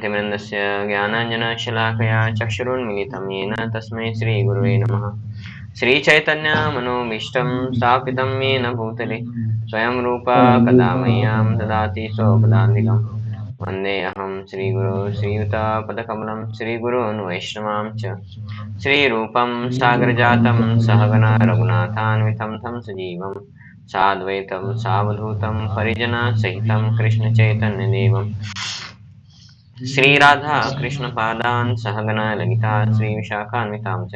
ज्ञानतिमिरन्दस्य ज्ञानाञ्जनशलाकया चक्षुरुन्मिलितं येन तस्मै श्रीगुरुवे नमः। श्रीचैतन्यमनोभीष्टं स्थापितं येन भूतले स्वयं रूपा कदा मह्यं ददाति स्वपदान्तिकं। वन्देऽहं श्रीगुरो श्रीयुतापदकमलं श्रीगुरून् वैष्णवां च श्रीरूपं सागरजातं सहगना रघुनाथान्वितं तं सजीवं साद्वैतं सावधूतं परिजनसहितं कृष्णचैतन्यदेवं श्रीराधा कृष्णपादान् सहगना ललिता श्रीविशाखान्वितां च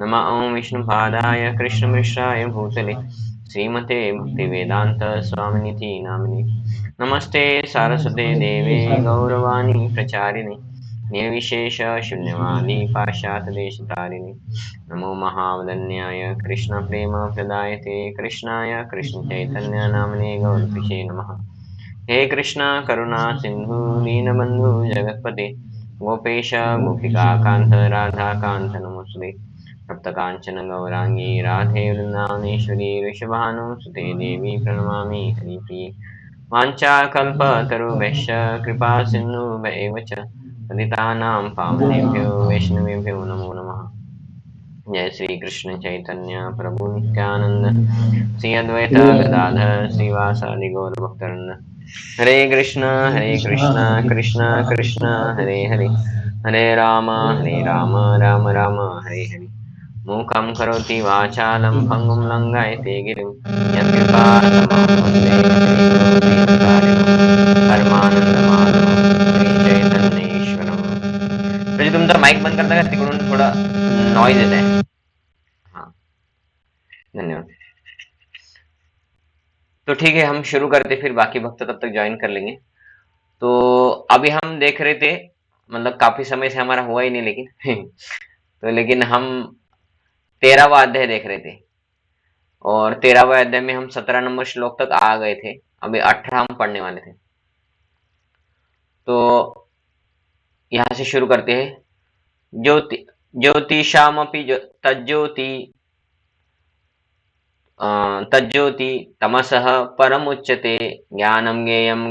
नमः ॐ विष्णुपादाय कृष्णमिश्राय भूतले श्रीमते भक्तिवेदान्त स्वामिनिति नामिने नमस्ते सारस्वते देवे गौरवाणी प्रचारिणे निर्विशेष शून्यवादी पाश्चात्यदेशतारिणे नमो महावदन्याय कृष्णप्रेम प्रदायते कृष्णाय कृष्णचैतन्य नामने गौरपिषे नमः। हे कृष्ण करुणा सिंधु दीनबंधु जगतपते गोपेश गोपिका कांत राधा कांत नमोस्तुते सप्तकांचन गौरांगी राधे वृंदावनेश्वरी ऋषभानुसुते देवी प्रणमामि हरिप्रिये वाञ्छाकल्पतरुभ्यश्च कृपा सिन्धुभ्येव च पतितानां पावनेभ्यो वैष्णवेभ्यो नमो नमः। जय श्री कृष्ण चैतन्य प्रभु नित्यानंद श्री अद्वैत गदाधर श्रीवासादि गौर भक्तवृंद हरे कृष्णा कृष्णा कृष्णा हरे हरे हरे राम राम राम हरे हरे मूकं करोति वाचालं पङ्गुं लङ्घयते गिरिं यत्कृपातमहं वन्दे परमानन्दमाधवं श्रीचैतन्येश्वरम्। तुझे तुमचा माइक बंद करता का? तिकडून थोडा नॉइज येत आहे. हाँ, धन्यवाद. तो ठीक है, हम शुरू करते, फिर बाकी भक्त तब तक ज्वाइन कर लेंगे. तो अभी हम देख रहे थे, मतलब काफी समय से हमारा हुआ ही नहीं, लेकिन तो लेकिन हम 13वां अध्याय देख रहे थे और 13वां अध्याय में हम 17 नंबर श्लोक तक आ गए थे. अभी 18 हम पढ़ने वाले थे. तो यहां से शुरू करते हैं. ज्योतिषामपि तज्ज्योति तमसः परमुच्यते ज्ञानं ज्ञेयं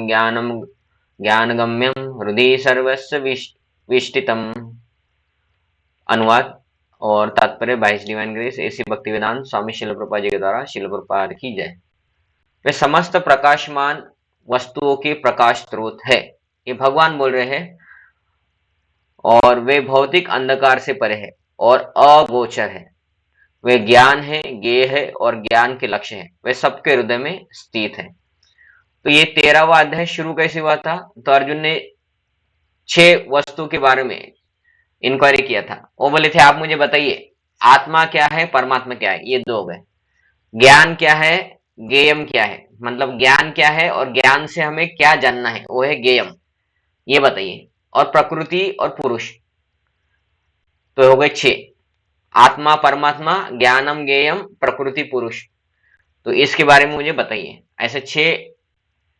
ज्ञानगम्यं हृदि सर्वस्य विष्टितम्. अनुवाद और तात्पर्य by his divine grace AC Bhaktivedanta Swami Srila Prabhupada जी के द्वारा शिल प्रभुपाद की जय. वे समस्त प्रकाशमान वस्तुओं के प्रकाश स्रोत है, ये भगवान बोल रहे हैं. और वे भौतिक अंधकार से परे है और अगोचर है. वे ज्ञान है, ज्ञेय है और ज्ञान के लक्ष्य है. वे सबके हृदय में स्थित है. तो ये 13वां अध्याय शुरू कैसे हुआ था? तो अर्जुन ने 6 वस्तु के बारे में इंक्वायरी किया था. वो बोले थे, आप मुझे बताइए आत्मा क्या है, परमात्मा क्या है. ये 2 हो गए. ज्ञान क्या है, ज्ञेयम क्या है, मतलब ज्ञान क्या है और ज्ञान से हमें क्या जानना है, वो है ज्ञेयम, ये बताइए. और प्रकृति और पुरुष, तो हो गए 6. आत्मा, परमात्मा, ज्ञानम, ज्ञेयम, प्रकृति, पुरुष. तो इसके बारे में मुझे बताइए. ऐसे 6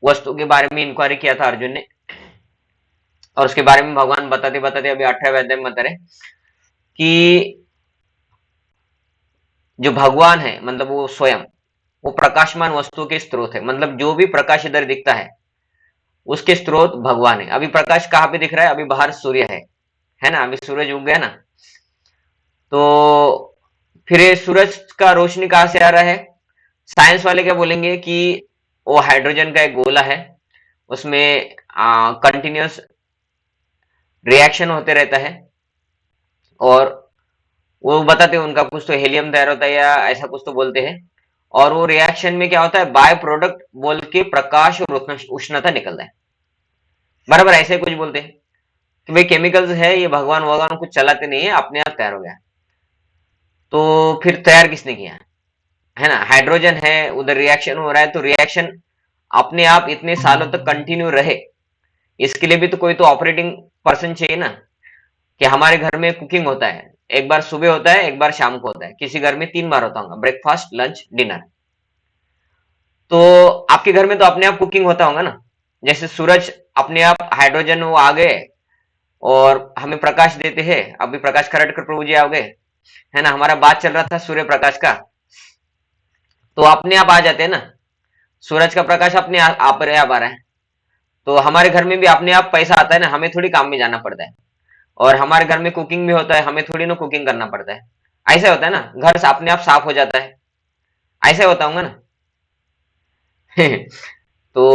वस्तु के बारे में इंक्वायरी किया था अर्जुन ने. और उसके बारे में भगवान बताते बताते अभी 18वें अध्याय में बता रहे कि जो भगवान है, मतलब वो स्वयं वो प्रकाशमान वस्तु के स्रोत है. मतलब जो भी प्रकाश इधर दिखता है उसके स्रोत भगवान है. अभी प्रकाश कहाँ पे दिख रहा है? अभी बाहर सूर्य है ना. अभी सूरज उग गया ना. तो फिर ये सूरज का रोशनी कहाँ से आ रहा है? साइंस वाले क्या बोलेंगे कि वो हाइड्रोजन का एक गोला है, उसमें कंटिन्यूअस रिएक्शन होते रहता है. और वो बताते हैं उनका कुछ तो हेलियम तैयार होता है या ऐसा कुछ तो बोलते हैं. और वो रिएक्शन में क्या होता है, बाय प्रोडक्ट बोल के प्रकाश और उष्णता निकलता है. बराबर ऐसे कुछ बोलते हैं कि भाई केमिकल्स है, ये भगवान कुछ चलाते नहीं है, अपने आप तैयार हो गया. तो फिर तैयार किसने किया है ना? हाइड्रोजन है, उधर रिएक्शन हो रहा है, तो रिएक्शन अपने आप इतने सालों तक कंटिन्यू रहे, इसके लिए भी तो कोई तो ऑपरेटिंग पर्सन चाहिए ना. कि हमारे घर में कुकिंग होता है, एक बार सुबह होता है, एक बार शाम को होता है. किसी घर में 3 बार होता होगा, ब्रेकफास्ट, लंच, डिनर. तो आपके घर में तो अपने आप कुकिंग होता होगा ना. जैसे सूरज अपने आप हाइड्रोजन वो आ गए और हमें प्रकाश देते हैं. अभी प्रकाश खरड़कर प्रभु जी आ गए, है ना. हमारा बात चल रहा था सूर्य प्रकाश का, तो अपने आप आ जाते हैं ना. सूरज का प्रकाश अपने आप आ रहा है. तो हमारे घर में भी अपने आप पैसा आता है ना, हमें थोड़ी काम में जाना पड़ता है। और हमारे घर में कुकिंग भी होता है, हमें थोड़ी ना कुकिंग करना पड़ता है। ऐसा होता है ना, घर से अपने आप साफ हो जाता है, ऐसा होता होगा ना। तो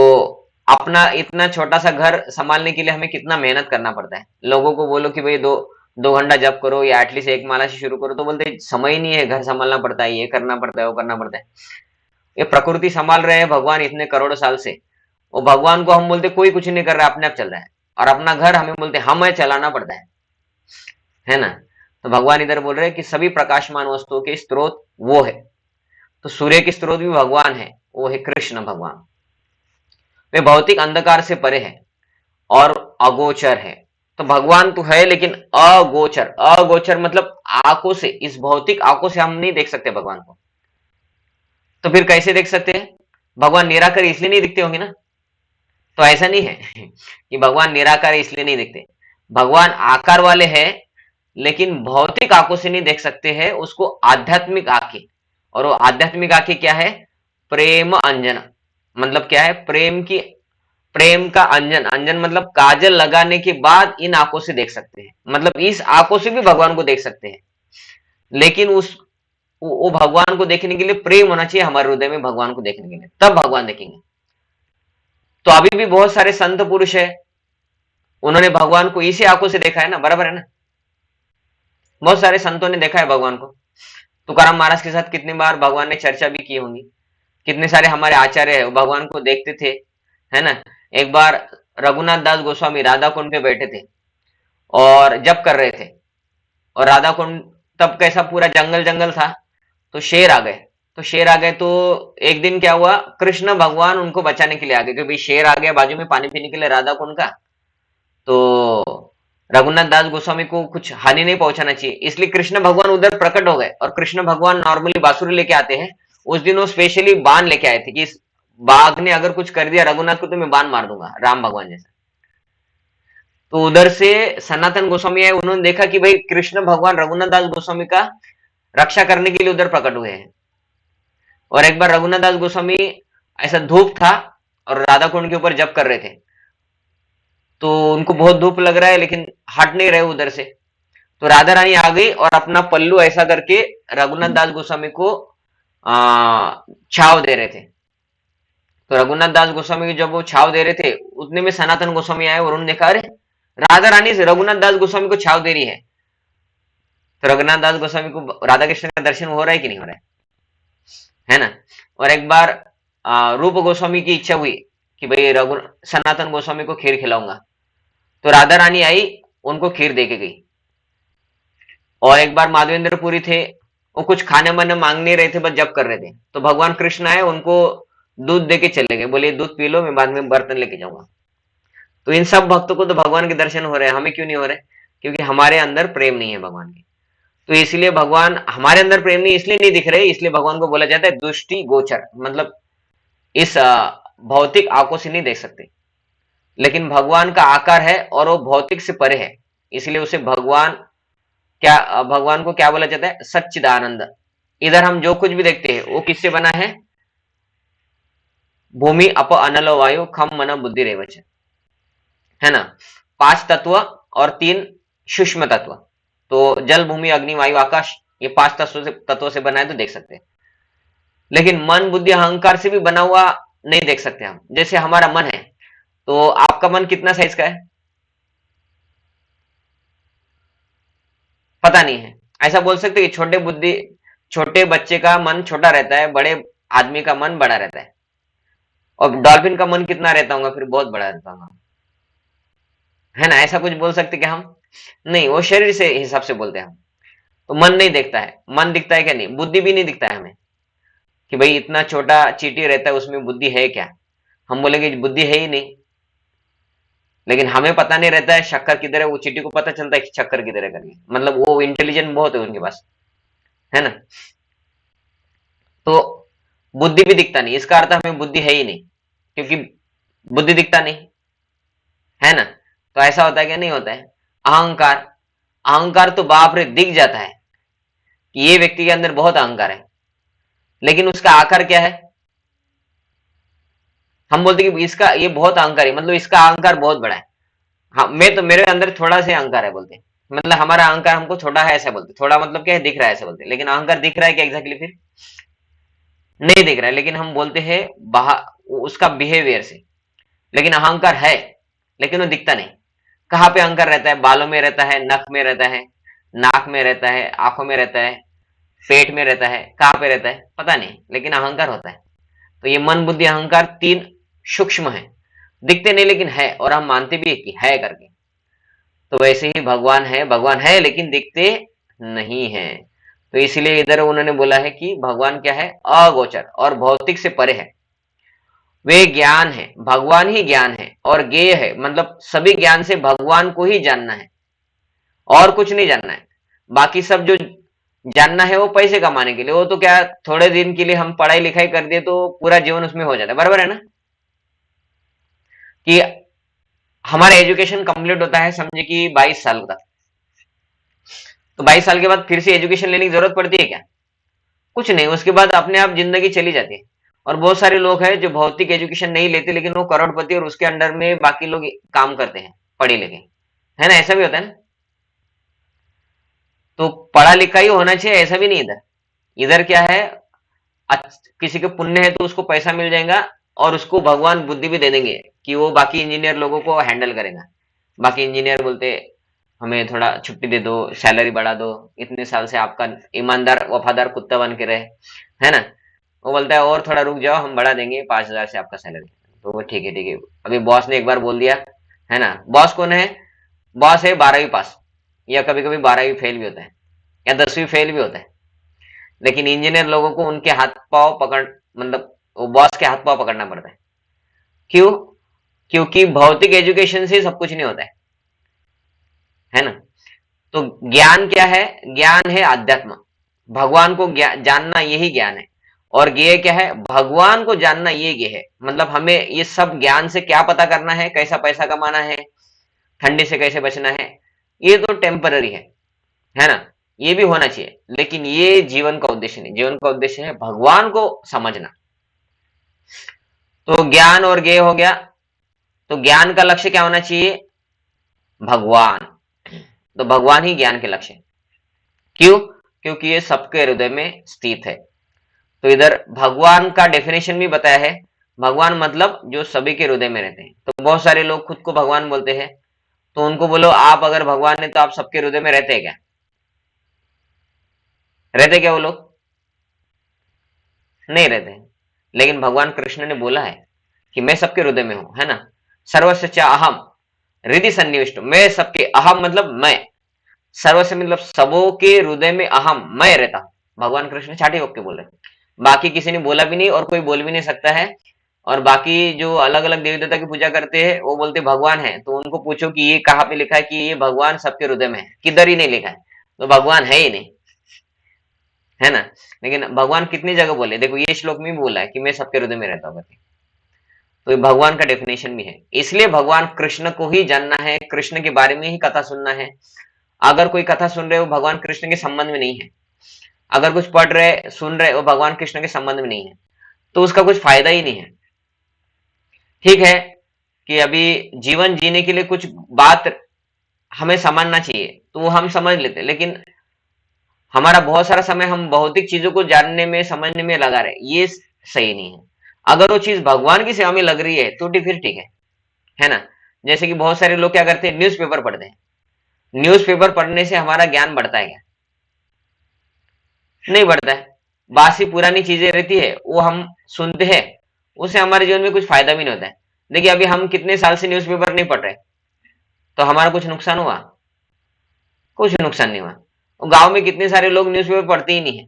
अपना इतना छोटा सा घर संभालने के लिए हमें कितना मेहनत करना पड़ता है। लोगों को बोलो कि भाई दो दो घंटा जप करो या एटलीस्ट एक माला से शुरू करो, तो बोलते हैं, समय ही नहीं है, घर संभालना पड़ता है, ये करना पड़ता है, वो करना पड़ता है। ये प्रकृति संभाल रहे हैं भगवान इतने करोड़ों साल से, वो भगवान को हम बोलते कोई कुछ नहीं कर रहा, अपने आप चल रहा है। और अपना घर हमें बोलते हमें चलाना पड़ता है ना। तो भगवान इधर बोल रहे हैं कि सभी प्रकाशमान वस्तुओं के स्रोत वो है। तो सूर्य के स्रोत भी भगवान है, वो है कृष्ण भगवान। वे भौतिक अंधकार से परे है और अगोचर है। तो भगवान तो है लेकिन अगोचर, अगोचर मतलब आंखों से, इस भौतिक आंखों से हम नहीं देख सकते भगवान को। तो फिर कैसे देख सकते हैं? भगवान निराकार इसलिए नहीं दिखते होंगे ना। तो ऐसा नहीं है कि भगवान निराकार इसलिए नहीं दिखते। भगवान आकार वाले हैं लेकिन भौतिक आंखों से नहीं देख सकते हैं उसको, आध्यात्मिक आंखें। और वो आध्यात्मिक आंखें क्या है? प्रेम अंजन, मतलब क्या है? प्रेम की, प्रेम का अंजन, अंजन मतलब काजल लगाने के बाद इन आंखों से देख सकते हैं, मतलब इस आंखों से भी भगवान को देख सकते हैं। लेकिन उस वो भगवान को देखने के लिए प्रेम होना चाहिए हमारे हृदय में, भगवान को देखने के लिए, तब भगवान देखेंगे। तो अभी भी बहुत सारे संत पुरुष है, उन्होंने भगवान को इसी आंखों से देखा है ना, बराबर है ना। बहुत सारे संतों ने देखा है भगवान को। तुकाराम महाराज के साथ कितनी बार भगवान ने चर्चा भी की होंगी। कितने सारे हमारे आचार्य है, वो भगवान को देखते थे, है ना। एक बार रघुनाथ दास गोस्वामी राधा कुंड पे बैठे थे और जप कर रहे थे, और राधा कुंड तब कैसा पूरा जंगल जंगल था, तो शेर आ गए। तो शेर आ गए तो एक दिन क्या हुआ, कृष्ण भगवान उनको बचाने के लिए आ गए, क्योंकि शेर आ गया बाजू में पानी पीने के लिए राधा कुंड का। तो रघुनाथ दास गोस्वामी को कुछ हानि नहीं पहुंचाना चाहिए, इसलिए कृष्ण भगवान उधर प्रकट हो गए। और कृष्ण भगवान नॉर्मली बांसुरी लेके आते हैं, उस दिन वो स्पेशली बाण लेके आए थे कि इस बाघ ने अगर कुछ कर दिया रघुनाथ को तो मैं बाण मार दूंगा, राम भगवान जैसा। तो उधर से सनातन गोस्वामी आए, उन्होंने देखा कि भाई कृष्ण भगवान रघुनाथ दास गोस्वामी का रक्षा करने के लिए उधर प्रकट हुए हैं। और एक बार रघुनाथ दास गोस्वामी, ऐसा धूप था और राधा कुंड के ऊपर जप कर रहे थे, तो उनको बहुत धूप लग रहा है लेकिन हट नहीं रहे उधर से। तो राधा रानी आ गई और अपना पल्लू ऐसा करके रघुनाथ दास गोस्वामी को छाव दे रहे थे। तो रघुनाथ दास गोस्वामी को जब वो छाव दे रहे थे, उतने में सनातन गोस्वामी आए और उन्होंने देखा, अरे राधा रानी से रघुनाथ दास गोस्वामी को छाव दे रही है। तो रघुनाथ दास गोस्वामी को राधा कृष्ण का दर्शन हो रहा है कि नहीं हो रहा है ना। और एक बार रूप गोस्वामी की इच्छा हुई कि भाई रघु सनातन गोस्वामी को खीर खिलाऊंगा, तो राधा रानी आई, उनको खीर दे के गई। और एक बार माधवेंद्रपुरी थे, वो कुछ खाने वाने मांग नहीं रहे थे, बस जप कर रहे थे, तो भगवान कृष्ण आए, उनको दूध दे के चले गए, बोले दूध पी लो, मैं बाद में बर्तन लेके जाऊंगा। तो इन सब भक्तों को तो भगवान के दर्शन हो रहे हैं, हमें क्यों नहीं हो रहे? क्योंकि हमारे अंदर प्रेम नहीं है भगवान के। तो इसलिए भगवान हमारे अंदर प्रेम नहीं, इसलिए नहीं दिख रहे, इसलिए भगवान को बोला जाता है दृष्टि गोचर, मतलब इस भौतिक आंखों से नहीं देख सकते। लेकिन भगवान का आकार है और वो भौतिक से परे है, इसलिए उसे भगवान, क्या भगवान को क्या बोला जाता है? सच्चिदानंद। इधर हम जो कुछ भी देखते हैं वो किससे बना है? भूमि अप अनलो वायु खम मन बुद्धि रेवच, है ना। 5 तत्व और 3 सूक्ष्म तत्व। तो जल भूमि अग्नि वायु आकाश, ये 5 तत्वों से बना है, तो देख सकते हैं। लेकिन मन बुद्धि अहंकार से भी बना हुआ नहीं देख सकते हम। जैसे हमारा मन है, तो आपका मन कितना साइज का है? पता नहीं है। ऐसा बोल सकते कि छोटे बुद्धि, छोटे बच्चे का मन छोटा रहता है, बड़े आदमी का मन बड़ा रहता है। और डॉल्फिन का मन कितना रहता होगा? फिर बहुत बड़ा रहता होगा, है ना। ऐसा कुछ बोल सकते क्या हम? नहीं, वो शरीर से हिसाब से बोलते हैं हम। तो मन नहीं दिखता है, मन दिखता है क्या? नहीं, बुद्धि भी नहीं दिखता है हमें कि भाई इतना छोटा चींटी रहता है, उसमें बुद्धि है क्या? हम बोलेंगे बुद्धि है ही नहीं। लेकिन हमें पता नहीं रहता है शक्कर किधर है, वो चींटी को पता चलता है कि शक्कर किधर है करके, मतलब वो इंटेलिजेंट बहुत है उनके पास, है ना। तो बुद्धि भी दिखता नहीं, इसका अर्थ हमें बुद्धि है ही नहीं, क्योंकि बुद्धि दिखता नहीं, है ना। तो ऐसा होता है क्या? नहीं होता है। अहंकार, अहंकार तो बाप रे दिख जाता है कि ये व्यक्ति के अंदर बहुत अहंकार है, लेकिन उसका आकार क्या है हम बोलते कि इसका ये बहुत अहंकार है, मतलब इसका अहंकार बहुत बड़ा है। हाँ, मैं तो मेरे अंदर थोड़ा सा अहंकार है बोलते हैं। मतलब हमारा अहंकार हमको छोटा है ऐसा बोलते, थोड़ा मतलब क्या है, दिख रहा है ऐसा बोलते, लेकिन अहंकार दिख रहा है क्या एग्जैक्टली फिर नहीं दिख रहा है, लेकिन हम बोलते हैं उसका बिहेवियर से। लेकिन अहंकार है, लेकिन वो दिखता नहीं। कहाँ पे अहंकार रहता है? बालों में रहता है, नख में रहता है, नाक में रहता है, आंखों में रहता है, पेट में रहता है, कहाँ पे रहता है पता नहीं, लेकिन अहंकार होता है। तो ये मन बुद्धि अहंकार तीन सूक्ष्म है, दिखते नहीं लेकिन है, और हम मानते भी है कि है करके। तो वैसे ही भगवान है लेकिन दिखते नहीं है। तो इसलिए इधर उन्होंने बोला है कि भगवान क्या है? अगोचर और भौतिक से परे है। वे ज्ञान है, भगवान ही ज्ञान है और ज्ञेय है, मतलब सभी ज्ञान से भगवान को ही जानना है और कुछ नहीं जानना है। बाकी सब जो जानना है वो पैसे कमाने के लिए, वो तो क्या थोड़े दिन के लिए हम पढ़ाई लिखाई कर दिए तो पूरा जीवन उसमें हो जाता है, बराबर है ना? कि हमारा एजुकेशन कंप्लीट होता है समझे कि 22 साल का, तो 22 साल के बाद फिर से एजुकेशन लेने की जरूरत पड़ती है क्या? कुछ नहीं, उसके बाद अपने आप जिंदगी चली जाती है। और बहुत सारे लोग हैं जो भौतिक एजुकेशन नहीं लेते लेकिन वो करोड़पति और उसके अंडर में बाकी लोग काम करते हैं पढ़े लिखे, है ना? ऐसा भी होता है ना? तो पढ़ा लिखा ही होना चाहिए ऐसा भी नहीं। इधर इधर क्या है, किसी के पुण्य है तो उसको पैसा मिल जाएगा और उसको भगवान बुद्धि भी दे देंगे कि वो बाकी इंजीनियर लोगों को हैंडल करेगा। बाकी इंजीनियर बोलते हमें थोड़ा छुट्टी दे दो, सैलरी बढ़ा दो, इतने साल से आपका ईमानदार वफादार कुत्ता बन के रहे, है ना? वो बोलता है और थोड़ा रुक जाओ, हम बढ़ा देंगे 5,000 से आपका सैलरी। तो वो ठीक है ठीक है। अभी बॉस ने एक बार बोल दिया, है ना? बॉस कौन है? बॉस है 12वीं पास, या कभी कभी 12वीं फेल भी होता है, या 10वीं फेल भी होता है। लेकिन इंजीनियर लोगों को उनके हाथ पांव पकड़, मतलब वो बॉस के हाथ पांव पकड़ना पड़ता है। क्यों? क्योंकि भौतिक एजुकेशन से सब कुछ नहीं होता है ना? तो ज्ञान क्या है? ज्ञान है अध्यात्म, भगवान को जानना यही ज्ञान है। और ज्ञेय क्या है? भगवान को जानना ये ज्ञेय है। मतलब हमें ये सब ज्ञान से क्या पता करना है? कैसा पैसा कमाना है, ठंडी से कैसे बचना है, ये तो टेम्पररी है ना? ये भी होना चाहिए, लेकिन ये जीवन का उद्देश्य नहीं। जीवन का उद्देश्य है भगवान को समझना। तो ज्ञान और ज्ञेय हो गया। तो ज्ञान का लक्ष्य क्या होना चाहिए? भगवान। तो भगवान ही ज्ञान के लक्ष्य। क्यों? क्योंकि ये सबके हृदय में स्थित है। तो इधर भगवान का डेफिनेशन भी बताया है। भगवान मतलब जो सभी के हृदय में रहते हैं। तो बहुत सारे लोग खुद को भगवान बोलते हैं, तो उनको बोलो आप अगर भगवान है तो आप सबके हृदय में रहते हैं क्या? रहते क्या वो लोग? नहीं रहते हैं। लेकिन भगवान कृष्ण ने बोला है कि मैं सबके हृदय में हूं, है ना? सर्वस्य च अहम हृदय सन्निविष्ट, मैं सबके, अहम मतलब मैं, सर्वस्य मतलब सबों के हृदय में अहम मैं रहता हूं। भगवान कृष्ण छाटी होके बोल रहे, बाकी किसी ने बोला भी नहीं और कोई बोल भी नहीं सकता है। और बाकी जो अलग अलग देवी देवता की पूजा करते हैं वो बोलते भगवान है, तो उनको पूछो कि ये कहाँ पे लिखा है कि ये भगवान सबके हृदय में है? किधर ही नहीं लिखा है, तो भगवान है ही नहीं, है ना? लेकिन भगवान कितनी जगह बोले, देखो ये श्लोक में भी बोला है कि मैं सबके हृदय में रहता हूँ। तो ये भगवान का डेफिनेशन भी है। इसलिए भगवान कृष्ण को ही जानना है, कृष्ण के बारे में ही कथा सुनना है। अगर कोई कथा सुन रहे हो भगवान कृष्ण के संबंध में नहीं है, अगर कुछ पढ़ रहे सुन रहे हो भगवान कृष्ण के संबंध में नहीं है, तो उसका कुछ फायदा ही नहीं है। ठीक है कि अभी जीवन जीने के लिए कुछ बात हमें समझना चाहिए तो वो हम समझ लेते, लेकिन हमारा बहुत सारा समय हम भौतिक चीजों को जानने में समझने में लगा रहे, ये सही नहीं है। अगर वो चीज भगवान की सेवा में लग रही है तो फिर ठीक है ना? जैसे कि बहुत सारे लोग क्या करते हैं, न्यूज़पेपर पढ़ते हैं। न्यूज़पेपर पढ़ने से हमारा ज्ञान बढ़ता है क्या? नहीं बढ़ता है। बासी पुरानी चीजें रहती है वो हम सुनते हैं, उससे हमारे जीवन में कुछ फायदा भी नहीं होता है। देखिए अभी हम कितने साल से न्यूज़पेपर नहीं पढ़ रहे, तो हमारा कुछ नुकसान हुआ? कुछ नुकसान नहीं हुआ। गांव में कितने सारे लोग न्यूज़पेपर पढ़ते ही नहीं है,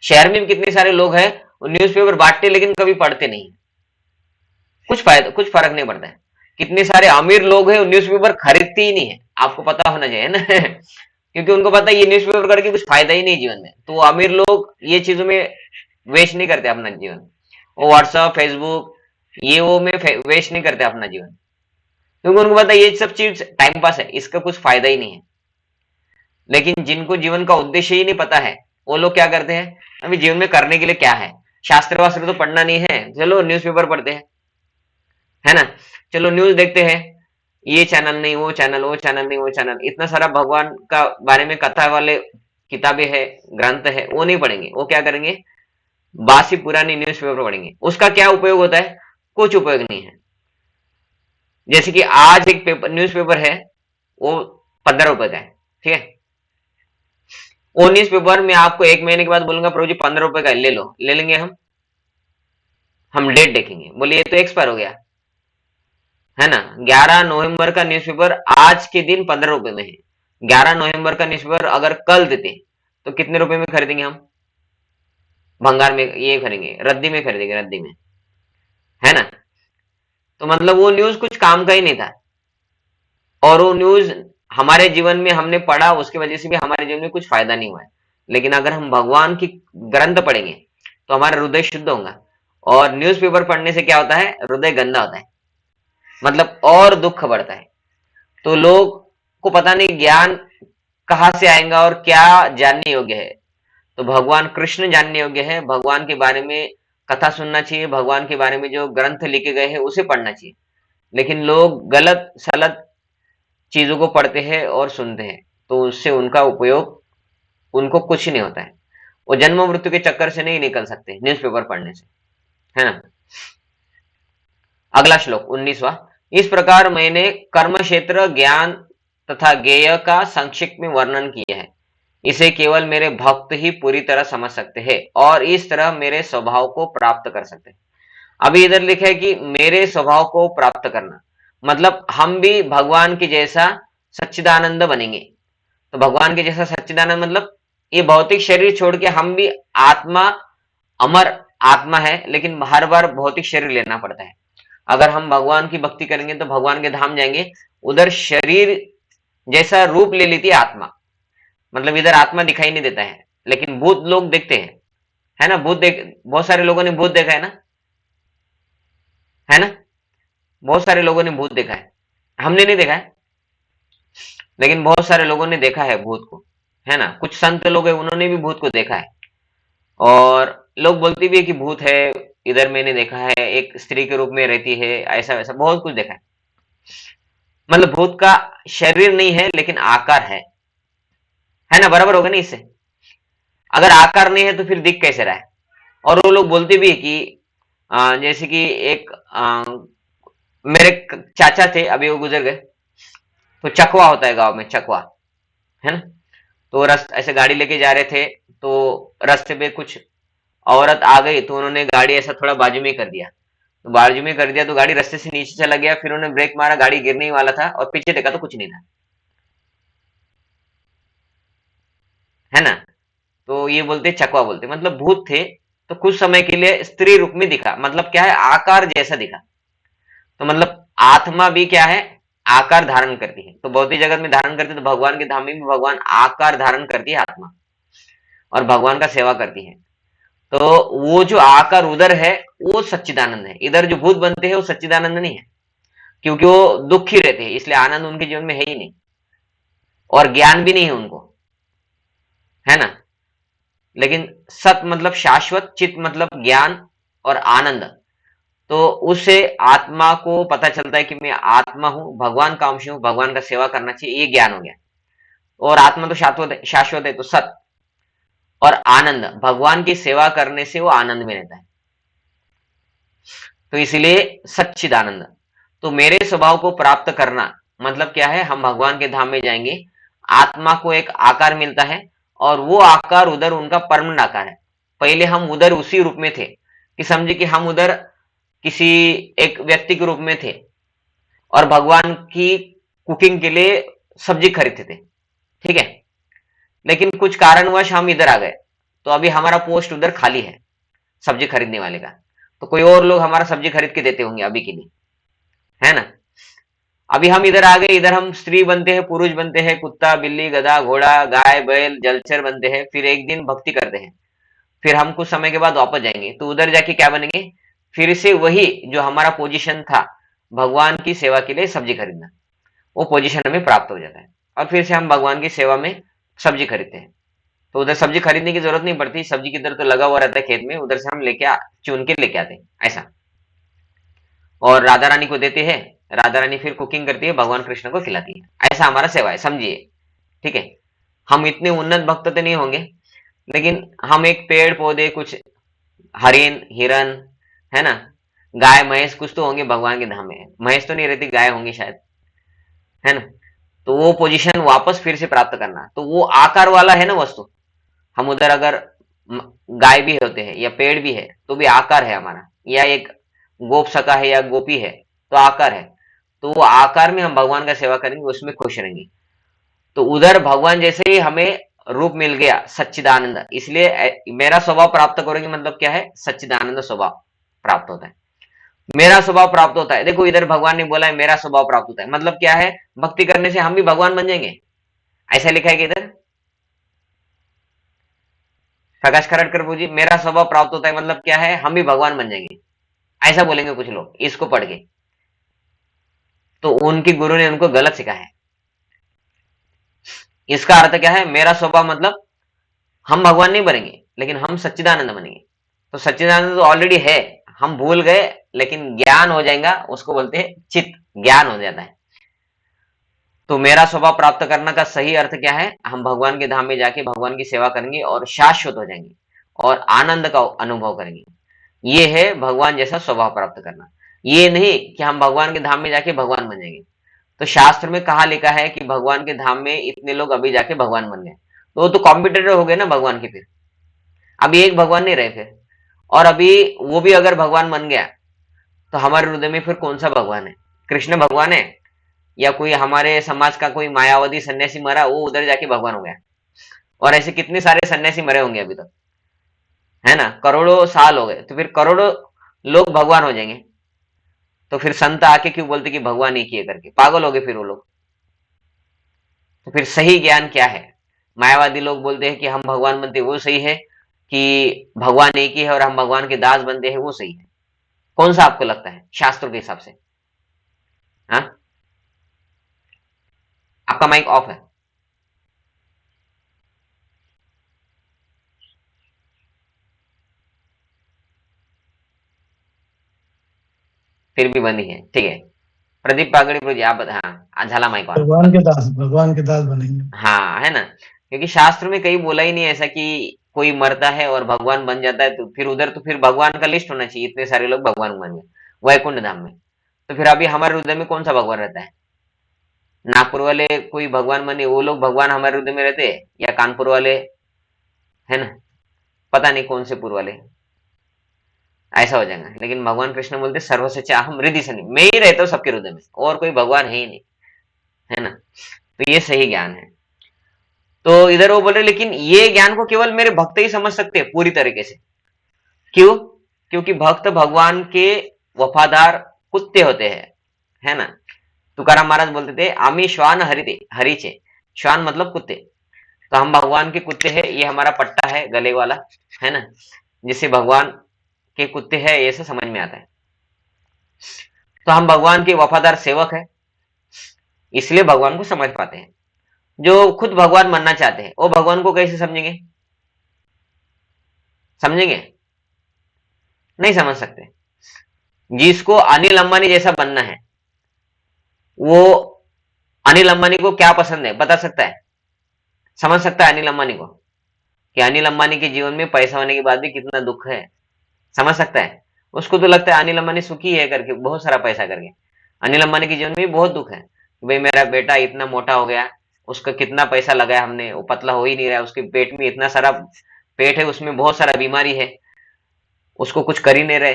शहर में भी कितने सारे लोग हैं वो न्यूज़पेपर बांटते लेकिन कभी पढ़ते नहीं। कुछ फायदा, कुछ फर्क नहीं पड़ता है। कितने सारे अमीर लोग हैं वो न्यूज़पेपर खरीदते ही नहीं है, आपको पता होना चाहिए ना क्योंकि उनको पता है ये न्यूज़पेपर करके कुछ फायदा ही नहीं जीवन में, तो अमीर लोग ये चीजों में वेस्ट नहीं करते अपना जीवन। वो व्हाट्सएप फेसबुक ये वो में वेस्ट नहीं करते अपना जीवन, क्योंकि उनको पता है ये सब चीज टाइम पास है, इसका कुछ फायदा ही नहीं है। लेकिन जिनको जीवन का उद्देश्य ही नहीं पता है वो लोग क्या करते हैं, अभी जीवन में करने के लिए क्या है, शास्त्र वास्त्र तो पढ़ना नहीं है, चलो न्यूज़पेपर पढ़ते हैं। है ना। चलो न्यूज देखते हैं, ये चैनल नहीं वो चैनल, वो चैनल नहीं वो चैनल, इतना सारा भगवान का बारे में कथा वाले किताबें है, ग्रंथ है, वो नहीं पढ़ेंगे। वो क्या करेंगे, बासी पुरानी न्यूज़पेपर पढ़ेंगे। उसका क्या उपयोग होता है, कुछ उपयोग नहीं है। जैसे कि आज एक पेपर न्यूज़पेपर है, वो 15 रुपए का है, ठीक है। वो न्यूज़पेपर मैं आपको 1 महीने के बाद बोलूंगा प्रभु जी 15 रुपए का है, ले लो, ले लेंगे हम डेट देखेंगे, बोले ये तो एक्सपायर हो गया, है ना। 11 नवंबर का न्यूज़पेपर आज के दिन 15 रुपए में है। 11 नवंबर का न्यूज़पेपर अगर कल देते तो कितने रुपए में खरीदेंगे हम, भंगार में ये खरीदेंगे, रद्दी में खरीदेंगे, रद्दी में, है ना। तो मतलब वो न्यूज कुछ काम का ही नहीं था, और वो न्यूज हमारे जीवन में हमने पढ़ा, उसकी वजह से भी हमारे जीवन में कुछ फायदा नहीं हुआ है। लेकिन अगर हम भगवान की ग्रंथ पढ़ेंगे तो हमारा हृदय शुद्ध होगा। और न्यूज़पेपर पढ़ने से क्या होता है, हृदय गंदा होता है, मतलब और दुख बढ़ता है। तो लोग को पता नहीं ज्ञान कहाँ से आएगा और क्या जानने योग्य है। तो भगवान कृष्ण जानने योग्य है, भगवान के बारे में कथा सुनना चाहिए, भगवान के बारे में जो ग्रंथ लिखे गए हैं उसे पढ़ना चाहिए। लेकिन लोग गलत सलत चीजों को पढ़ते हैं और सुनते हैं, तो उससे उनका उपयोग उनको कुछ नहीं होता है। वो जन्म मृत्यु के चक्कर से नहीं निकल सकते न्यूज़पेपर पढ़ने से, है ना। अगला श्लोक 19वां। इस प्रकार मैंने कर्म क्षेत्र ज्ञान तथा ज्ञेय का संक्षिप्त में वर्णन किया है। इसे केवल मेरे भक्त ही पूरी तरह समझ सकते हैं और इस तरह मेरे स्वभाव को प्राप्त कर सकते हैं। अभी इधर लिखा है कि मेरे स्वभाव को प्राप्त करना, मतलब हम भी भगवान के जैसा सच्चिदानंद बनेंगे। तो भगवान के जैसा सच्चिदानंद मतलब ये भौतिक शरीर छोड़ के हम भी आत्मा, अमर आत्मा है, लेकिन हर बार भौतिक शरीर लेना पड़ता है। अगर हम भगवान की भक्ति करेंगे तो भगवान के धाम जाएंगे, उधर शरीर जैसा रूप ले लेती है आत्मा, मतलब इधर आत्मा दिखाई नहीं देता है, लेकिन भूत लोग देखते हैं, है ना। भूत देख, बहुत सारे लोगों ने भूत देखा है ना, है ना। बहुत सारे लोगों ने भूत देखा है, हमने नहीं देखा है, लेकिन बहुत सारे लोगों ने देखा है भूत को, है ना। कुछ संत लोग हैं, उन्होंने भी भूत को देखा है। और लोग बोलते भी है कि भूत है, इधर मैंने देखा है, एक स्त्री के रूप में रहती है, ऐसा वैसा बहुत कुछ देखा है। मतलब भूत का शरीर नहीं है लेकिन आकार है ना, बराबर होगा नहीं इससे। अगर आकार नहीं है तो फिर दिख कैसे रहा है। और वो लोग बोलते भी है कि जैसे कि एक मेरे चाचा थे, अभी वो गुजर गए। तो चकवा होता है गांव में, चकवा, है ना। तो ऐसे गाड़ी लेके जा रहे थे, तो रास्ते पे कुछ औरत आ गई, तो उन्होंने गाड़ी ऐसा थोड़ा बाजू में कर दिया। तो बाजू में कर दिया तो गाड़ी रास्ते से नीचे चला गया, फिर उन्होंने ब्रेक मारा, गाड़ी गिरने ही वाला था, और पीछे देखा तो कुछ नहीं था, है ना। तो ये बोलते चकवा बोलते, मतलब भूत थे। तो कुछ समय के लिए स्त्री रूप में दिखा, मतलब क्या है, आकार जैसा दिखा। तो मतलब आत्मा भी क्या है, आकार धारण करती है। तो भौतिक जगत में धारण करती है, तो भगवान के धाम में भी भगवान आकार धारण करती है आत्मा, और भगवान का सेवा करती है। तो वो जो आकार उधर है वो सच्चिदानंद है, इधर जो भूत बनते हैं वो सच्चिदानंद नहीं है, क्योंकि वो दुखी रहते हैं, इसलिए आनंद उनके जीवन में है ही नहीं, और ज्ञान भी नहीं है उनको, है ना। लेकिन सत मतलब शाश्वत, चित मतलब ज्ञान और आनंद। तो उससे आत्मा को पता चलता है कि मैं आत्मा हूं, भगवान का अंश हूं, भगवान का सेवा करना चाहिए, ये ज्ञान हो गया। और आत्मा तो शाश्वत है, तो सत और आनंद, भगवान की सेवा करने से वो आनंद में रहता है, तो इसलिए सच्चिदानंद। तो मेरे स्वभाव को प्राप्त करना मतलब क्या है, हम भगवान के धाम में जाएंगे, आत्मा को एक आकार मिलता है, और वो आकार उधर उनका परमानेंट आकार है। पहले हम उधर उसी रूप में थे, कि समझे कि हम उधर किसी एक व्यक्ति के रूप में थे, और भगवान की कुकिंग के लिए सब्जी खरीदते थे, ठीक है। लेकिन कुछ कारणवश हम इधर आ गए, तो अभी हमारा पोस्ट उधर खाली है, सब्जी खरीदने वाले का। तो कोई और लोग हमारा सब्जी खरीद के देते होंगे अभी के लिए, है ना। अभी हम इधर आ गए, इधर हम स्त्री बनते हैं, पुरुष बनते हैं, कुत्ता बिल्ली गधा घोड़ा गाय बैल जलचर बनते हैं, फिर एक दिन भक्ति करते हैं, फिर हम कुछ समय के बाद वापस जाएंगे, तो उधर जाके क्या बनेंगे, फिर से वही जो हमारा पोजीशन था, भगवान की सेवा के लिए सब्जी खरीदना, वो पोजीशन हमें प्राप्त हो जाता है, और फिर से हम भगवान की सेवा में सब्जी खरीदते हैं। तो उधर सब्जी खरीदने की जरूरत नहीं पड़ती, सब्जी की तरह तो लगा हुआ रहता है खेत में, उधर से हम लेके चुन के लेके आते हैं, ऐसा। और राधा रानी को देते हैं, राधा रानी फिर कुकिंग करती है, भगवान कृष्ण को खिलाती है। ऐसा हमारा सेवा है, समझिए। ठीक है, हम इतने उन्नत भक्त तो नहीं होंगे, लेकिन हम एक पेड़ पौधे, कुछ हरिन हिरन, है ना, गाय भैंस कुछ तो होंगे भगवान के धाम में। भैंस तो नहीं रहती, गाय होंगी शायद, है ना। तो वो पोजीशन वापस फिर से प्राप्त करना, तो वो आकार वाला है ना वस्तु। हम उधर अगर गाय भी होते हैं या पेड़ भी है तो भी आकार है हमारा, या एक गोप सखा है या गोपी है तो आकार है। तो वो आकार में हम भगवान का सेवा करेंगे, उसमें खुश रहेंगे। तो उधर भगवान जैसे ही हमें रूप मिल गया सच्चिदानंद, इसलिए मेरा स्वभाव प्राप्त करोगे मतलब क्या है, सच्चिदानंद स्वभाव प्राप्त होता है, मेरा स्वभाव प्राप्त होता है। देखो इधर भगवान ने बोला है मेरा स्वभाव प्राप्त होता है, मतलब क्या है, भक्ति करने से हम भी भगवान बन जाएंगे, ऐसा लिखा है कि इधर। प्रकाश खरड़कर प्रभु जी, मेरा स्वभाव प्राप्त होता है मतलब क्या है, हम भी भगवान बन जाएंगे, ऐसा बोलेंगे कुछ लोग इसको पढ़ के। तो उनकी गुरु ने उनको गलत सिखाया है। इसका अर्थ क्या है, मेरा स्वभाव मतलब हम भगवान नहीं बनेंगे, लेकिन हम सच्चिदानंद बनेंगे। तो सच्चिदानंद तो ऑलरेडी है, हम भूल गए, लेकिन ज्ञान हो जाएगा, उसको बोलते हैं चित्त, ज्ञान हो जाता है। तो मेरा स्वभाव प्राप्त करना का सही अर्थ क्या है, हम भगवान के धाम में जाके भगवान की सेवा करेंगे और शाश्वत हो जाएंगे और आनंद का अनुभव करेंगे। ये है भगवान जैसा स्वभाव प्राप्त करना। ये नहीं कि हम भगवान के धाम में जाके भगवान बन जाएंगे। तो शास्त्र में कहा लिखा है कि भगवान के धाम में इतने लोग अभी जाके भगवान बन गए, तो वो तो कॉम्पिटिटर हो गए ना भगवान के। फिर अभी एक भगवान नहीं रहे फिर, और अभी वो भी अगर भगवान बन गया तो हमारे हृदय में फिर कौन सा भगवान है, कृष्ण भगवान है या कोई हमारे समाज का कोई मायावादी सन्यासी मरा, वो उधर जाके भगवान हो गया। और ऐसे कितने सारे सन्यासी मरे होंगे अभी तक, है ना, करोड़ों साल हो गए, तो फिर करोड़ों लोग भगवान हो जाएंगे। तो फिर संत आके क्यों बोलते कि भगवान एक ही है करके, पागल हो गए फिर वो लोग। तो फिर सही ज्ञान क्या है, मायावादी लोग बोलते हैं कि हम भगवान बनते हैं, वो सही है कि भगवान एक ही है और हम भगवान के दास बनते हैं, वो सही है? कौन सा आपको लगता है शास्त्रों के हिसाब से? हाँ, आपका माइक ऑफ है। फिर भी बंद ही है, ठीक है। प्रदीप पागड़ी गुरु जी आप बता, हाँ झाला माइक ऑन। भगवान के दास बनेंगे। हाँ, है ना, क्योंकि शास्त्र में कहीं बोला ही नहीं ऐसा कि कोई मरता है और भगवान बन जाता है, तो फिर उधर तो फिर भगवान का लिस्ट होना चाहिए, इतने सारे लोग भगवान बन गए वैकुंठ धाम में। तो फिर अभी हमारे हृदय में कौन सा भगवान रहता है? नागपुर वाले कोई भगवान बने, वो लोग भगवान हमारे हृदय में रहते हैं, या कानपुर वाले, है ना, पता नहीं कौन से पुर वाले, ऐसा हो जाएगा। लेकिन भगवान कृष्ण बोलते सर्व सच्चा अहम हृदय सन्नि, मैं ही रहता हूँ सबके हृदय में, और कोई भगवान है ही नहीं, है ना। तो ये सही ज्ञान है। तो इधर वो बोल रहे लेकिन ये ज्ञान को केवल मेरे भक्त ही समझ सकते हैं पूरी तरीके से। क्यों? क्योंकि भक्त भगवान के वफादार कुत्ते होते हैं, है ना। तुकाराम महाराज बोलते थे आमी श्वान हरिते हरीचे, श्वान मतलब कुत्ते। तो हम भगवान के कुत्ते हैं, ये हमारा पट्टा है गले वाला, है ना, जिससे भगवान के कुत्ते हैं ये सब समझ में आता है। तो हम भगवान के वफादार सेवक है, इसलिए भगवान को समझ पाते हैं। जो खुद भगवान बनना चाहते हैं वो भगवान को कैसे समझेंगे? समझेंगे? नहीं समझ सकते। जिसको अनिल अंबानी जैसा बनना है, वो अनिल अंबानी को क्या पसंद है बता सकता है? समझ सकता है अनिल अंबानी को कि अनिल अंबानी के जीवन में पैसा होने के बाद भी कितना दुख है? समझ सकता है? उसको तो लगता है अनिल अंबानी सुखी है करके, बहुत सारा पैसा करके। अनिल अंबानी के जीवन में भी बहुत दुख है, भाई मेरा बेटा इतना मोटा हो गया, उसका कितना पैसा लगाया हमने, वो पतला हो ही नहीं रहा, उसके पेट में इतना सारा पेट है, उसमें बहुत सारा बीमारी है, उसको कुछ कर ही नहीं रहे,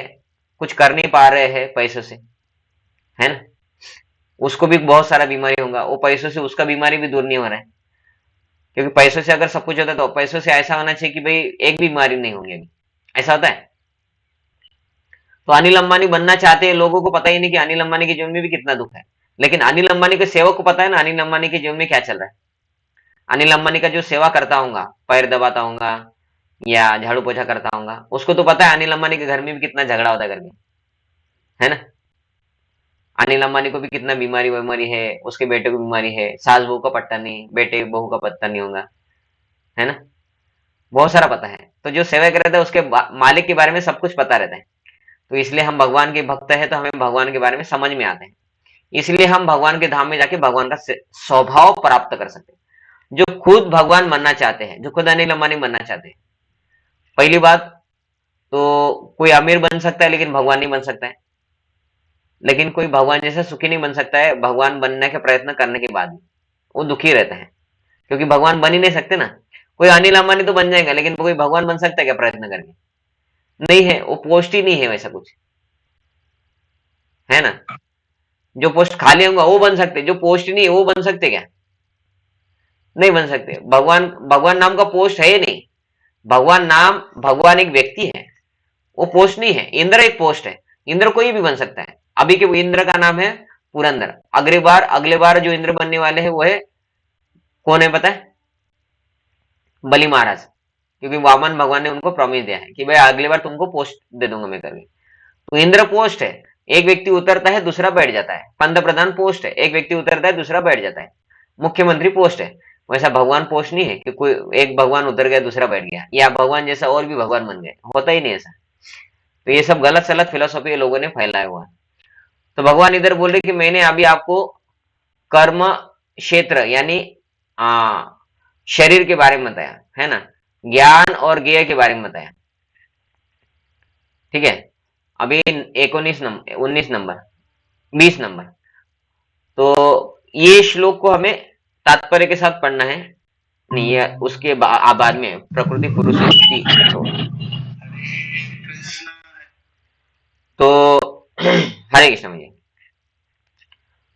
कुछ कर नहीं पा रहे हैं पैसों से, है ना। उसको भी बहुत सारा बीमारी होगा, वो पैसों से उसका बीमारी भी दूर नहीं हो रहा है। क्योंकि पैसों से अगर सब कुछ होता है तो पैसों से ऐसा होना चाहिए कि भाई एक भी बीमारी नहीं होगी अभी, ऐसा होता है। तो अनिल अंबानी बनना चाहते हैं, लोगों को पता ही नहीं कि अनिल अंबानी के जीवन में भी कितना दुख है। लेकिन अनिल अंबानी के सेवक को पता है ना अनिल अंबानी के जीवन में क्या चल रहा है। अनिल अंबानी का जो सेवा करता हूंगा, पैर दबाता हूंगा या झाड़ू पोछा करता हूंगा, उसको तो पता है अनिल अंबानी के घर में भी कितना झगड़ा होता है करके, है ना। अनिल अंबानी को भी कितना बीमारी बीमारी है, उसके बेटे को बीमारी है, सास बहू का पट्टा नहीं, बेटे बहू का पत्ता नहीं होगा, है ना, बहुत सारा पता है। तो जो सेवा रहता है उसके मालिक के बारे में सब कुछ पता रहता है। तो इसलिए हम भगवान के भक्त हैं, तो हमें भगवान के बारे में समझ में आते हैं, इसलिए हम भगवान के धाम में जाके भगवान का स्वभाव प्राप्त कर सकते हैं। जो खुद भगवान बनना चाहते हैं, जो खुद अनिल अंबानी बनना चाहते हैं, पहली बात तो कोई अमीर बन सकता है लेकिन भगवान नहीं बन सकता है, लेकिन कोई भगवान जैसा सुखी नहीं बन सकता है भगवान बनने का प्रयत्न करने के बाद भी, वो दुखी रहता है, क्योंकि भगवान बन ही नहीं सकते ना। कोई अनिल अंबानी तो बन जाएगा, लेकिन कोई भगवान बन सकता है क्या प्रयत्न करके? नहीं है, वो पोस्ट ही नहीं है वैसा कुछ, है ना। जो पोस्ट खाली होगा वो बन सकते, जो पोस्ट ही नहीं है वो बन सकते क्या? नहीं बन सकते। भगवान भगवान नाम का पोस्ट है ही नहीं। भगवान नाम, भगवान एक व्यक्ति है, वो पोस्ट नहीं है। इंद्र एक पोस्ट है, इंद्र कोई भी बन सकता है। अभी के इंद्र का नाम है पुरंदर, अगले बार जो इंद्र बनने वाले हैं वो है, कौन है पता है? बलि महाराज, क्योंकि वामन भगवान ने उनको प्रॉमिस दिया है कि भाई अगली बार तुमको पोस्ट दे दूंगा मैं करके। तो इंद्र पोस्ट है, एक व्यक्ति उतरता है दूसरा बैठ जाता है। पंत प्रधान पोस्ट है, एक व्यक्ति उतरता है दूसरा बैठ जाता है। मुख्यमंत्री पोस्ट है। वैसा भगवान पोस्ट नहीं है कि कोई एक भगवान उतर गया दूसरा बैठ गया, या भगवान जैसा और भी भगवान बन गए, होता ही नहीं ऐसा। तो ये सब गलत सलत फिलोसॉफी लोगों ने फैलाया हुआ है। तो भगवान इधर बोल रहे कि मैंने अभी आपको कर्म क्षेत्र यानी शरीर के बारे में बताया है ना, ज्ञान और ज्ञेय के बारे में बताया, ठीक है। अभी 19 नंबर, 19 नंबर, 20 नंबर, तो ये श्लोक को हमें तात्पर्य के साथ पढ़ना है। नहीं, ये उसके बाद में प्रकृति पुरुष तो हरे कृष्ण भैया।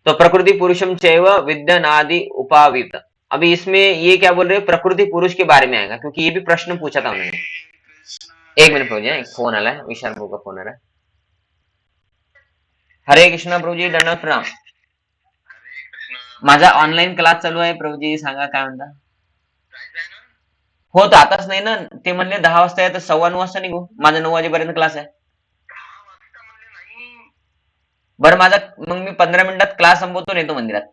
तो प्रकृति पुरुषम चैव विद्यनादि उपावित। अभी इसमें ये क्या बोल रहे हैं, प्रकृति पुरुष के बारे में आएगा, क्योंकि ये भी प्रश्न पूछा था उन्होंने। एक मिनट प्रभु जी, एक फोन आला है, विशाल प्रभु का फोन आ रहा है। हरे कृष्ण प्रभू जी, दंडवत प्रणाम। माझा ऑनलाईन क्लास चालू आहे प्रभू जी, सांगा काय म्हणता? हो, तर आताच नाही ना, ते म्हणले 10 वाजता आहे, तर 9:15 वाजता निघू, माझा 9 वाजेपर्यंत क्लास आहे। बरं, माझा मग मी 15 मिनिटात क्लास संपवतो, येतो मंदिरात।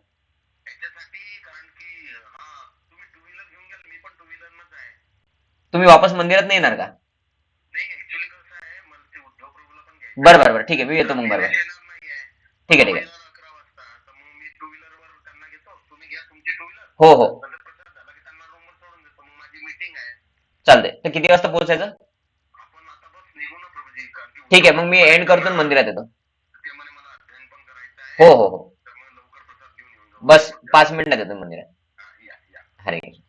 तुम्ही वापस मंदिरात नाही येणार का? बरं बरं बरं, ठीक आहे, मी येतो मग। बरोबर, ठीक आहे ठीक आहे, हो हो चालतंय। तर किती वाजता पोहोचायचं? ठीक आहे, मग मी एंड करतो आणि मंदिरात येतो। हो हो हो, बस 5 मिनिटात येतो मंदिरात। हरे कृष्ण।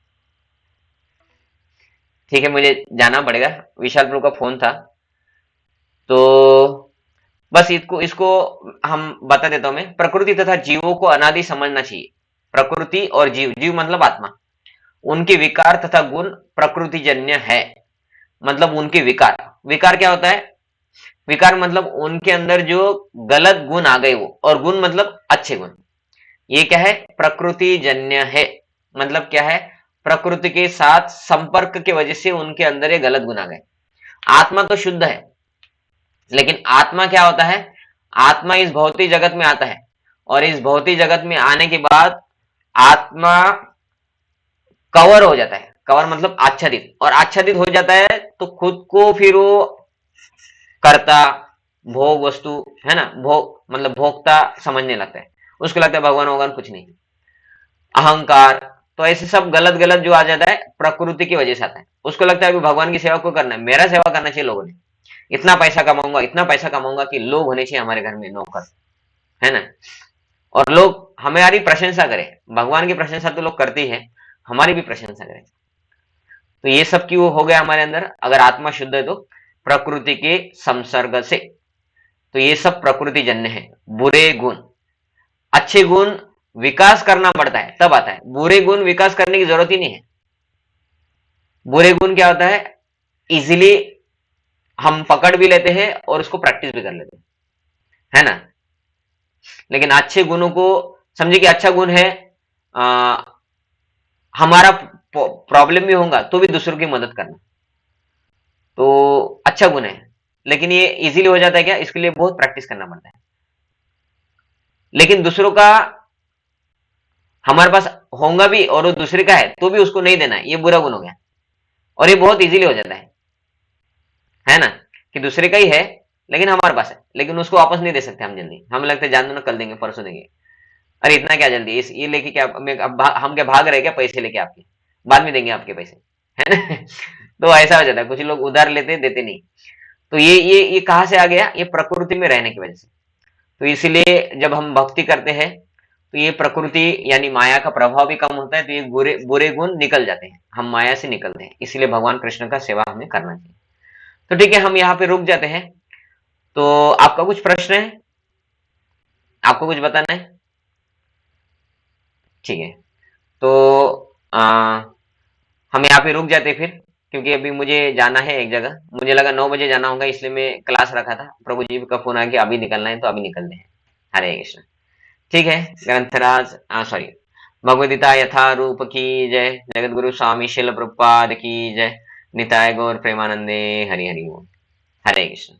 ठीक है, मुझे जाना पड़ेगा, विशाल प्रभु का फोन था, तो बस इसको इसको हम बता देता हूं मैं। प्रकृति तथा जीवों को अनादि समझना चाहिए। प्रकृति और जीव, जीव मतलब आत्मा, उनके विकार तथा गुण प्रकृतिजन्य है। मतलब उनके विकार, विकार क्या होता है? विकार मतलब उनके अंदर जो गलत गुण आ गए वो, और गुण मतलब अच्छे गुण, ये क्या है? प्रकृतिजन्य है। मतलब क्या है? प्रकृति के साथ संपर्क की वजह से उनके अंदर ये गलत गुण आ गए। आत्मा तो शुद्ध है, लेकिन आत्मा क्या होता है? आत्मा इस भौतिक जगत में आता है, और इस भौतिक जगत में आने के बाद आत्मा कवर हो जाता है। कवर मतलब आच्छादित, और आच्छादित हो जाता है तो खुद को फिर वो कर्ता, भोग वस्तु है ना, भोग मतलब भोक्ता समझने लगता है। उसको लगता है भगवान भगवान कुछ नहीं, अहंकार, तो ऐसे सब गलत गलत जो आ जाता है प्रकृति की वजह से आता है। उसको लगता है अभी भगवान की सेवा को करना है, मेरा सेवा करना चाहिए लोगों ने, इतना पैसा कमाऊंगा, इतना पैसा कमाऊंगा कि लोग होने चाहिए हमारे घर में नौकर, है ना, और लोग हमारी प्रशंसा करें। भगवान की प्रशंसा तो लोग करते ही है, हमारी भी प्रशंसा करें। तो ये सब क्यों हो गया हमारे अंदर? अगर आत्मा शुद्ध है तो प्रकृति के संसर्ग से। तो ये सब प्रकृति जन्य है। बुरे गुण, अच्छे गुण विकास करना पड़ता है तब आता है, बुरे गुण विकास करने की जरूरत ही नहीं है। बुरे गुण क्या होता है? इजीली हम पकड़ भी लेते हैं और उसको प्रैक्टिस भी कर लेते हैं, है ना। लेकिन अच्छे गुणों को समझिए कि अच्छा गुण है, हमारा प्रॉब्लम भी होगा तो भी दूसरों की मदद करना, तो अच्छा गुण है। लेकिन ये इजीली हो जाता है क्या? इसके लिए बहुत प्रैक्टिस करना पड़ता है। लेकिन दूसरों का हमारे पास होगा भी और वो दूसरे का है तो भी उसको नहीं देना है, ये बुरा गुण हो गया। और ये बहुत इजीली हो जाता है ना, कि दूसरे का ही है लेकिन हमारे पास है, लेकिन उसको वापस नहीं दे सकते हम जल्दी। हमें लगता है जान दो ना, कल देंगे, परसों देंगे। अरे इतना क्या जल्दी, इस ये लेके क्या हम क्या भाग रहे हैं क्या पैसे लेके आपके? बाद में देंगे आपके पैसे, है ना? तो ऐसा हो जाता है, कुछ लोग उधार लेते देते नहीं। तो ये कहाँ से आ गया? ये प्रकृति में रहने की वजह से। तो इसीलिए जब हम भक्ति करते हैं तो ये प्रकृति यानी माया का प्रभाव भी कम होता है, तो ये बुरे बुरे गुण निकल जाते हैं, हम माया से निकलते हैं। इसीलिए भगवान कृष्ण का सेवा हमें करना चाहिए। तो ठीक है, हम यहाँ पे रुक जाते हैं। तो आपका कुछ प्रश्न है? आपको कुछ बताना है? ठीक है। तो हम यहाँ पे रुक जाते फिर, क्योंकि अभी मुझे जाना है एक जगह। मुझे लगा 9 बजे जाना होगा, इसलिए मैं क्लास रखा था। प्रभु जी का फोन आ गया, अभी निकलना है, तो अभी निकलते हैं। हरे कृष्ण। ठीक है। ग्रंथराज सॉरी, भगवदगीता यथारूप की जय। जगत गुरु स्वामी शिल प्रभुपाद की जय। निताय गौर प्रेमानंदे। हरि हरि बोल। हरे कृष्ण।